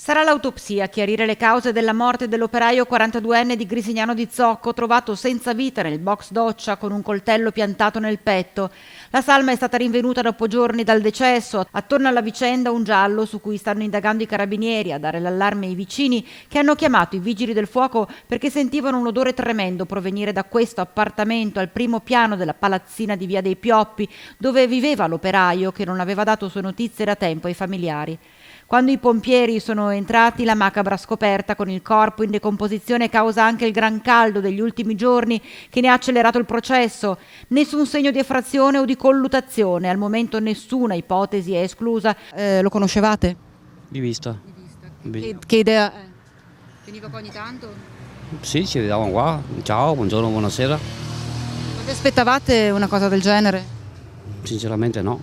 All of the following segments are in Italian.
Sarà l'autopsia a chiarire le cause della morte dell'operaio 42enne di Grisignano di Zocco, trovato senza vita nel box doccia con un coltello piantato nel petto. La salma è stata rinvenuta dopo giorni dal decesso. Attorno alla vicenda un giallo su cui stanno indagando i carabinieri. A dare l'allarme ai vicini, che hanno chiamato i vigili del fuoco perché sentivano un odore tremendo provenire da questo appartamento al primo piano della palazzina di Via dei Pioppi, dove viveva l'operaio, che non aveva dato sue notizie da tempo ai familiari. Quando i pompieri sono entrati, la macabra scoperta con il corpo in decomposizione causa anche il gran caldo degli ultimi giorni che ne ha accelerato il processo. Nessun segno di effrazione o di colluttazione, al momento nessuna ipotesi è esclusa. Lo conoscevate? Di vista. Che idea è? Veniva qua ogni tanto? Sì, ci vedevamo qua. Ciao, buongiorno, buonasera. Non vi aspettavate una cosa del genere? Sinceramente no,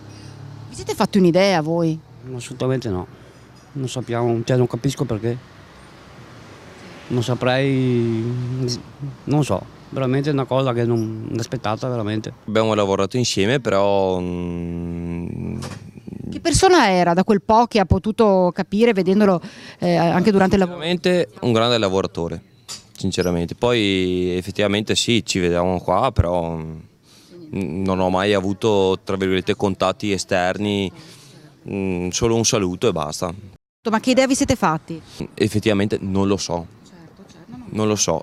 Vi siete fatti un'idea voi? assolutamente no. Non sappiamo, non capisco perché. Non saprei, non so, veramente è una cosa che non aspettata veramente. Abbiamo lavorato insieme, però Che persona era, da quel po' che ha potuto capire vedendolo anche durante il lavoro? veramente un grande lavoratore, sinceramente. Poi effettivamente sì, ci vediamo qua, però non ho mai avuto, tra virgolette, contatti esterni, solo un saluto e basta. Ma che idea vi siete fatti? Effettivamente non lo so, non lo so,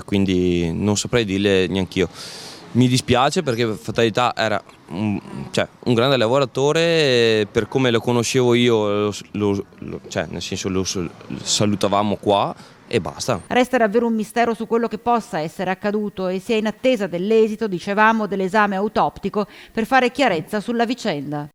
quindi non saprei dirle neanch'io. Mi dispiace perché fatalità era un grande lavoratore, per come lo conoscevo io, cioè nel senso lo salutavamo qua e basta. Resta davvero un mistero su quello che possa essere accaduto e si è in attesa dell'esito, dicevamo, dell'esame autoptico per fare chiarezza sulla vicenda.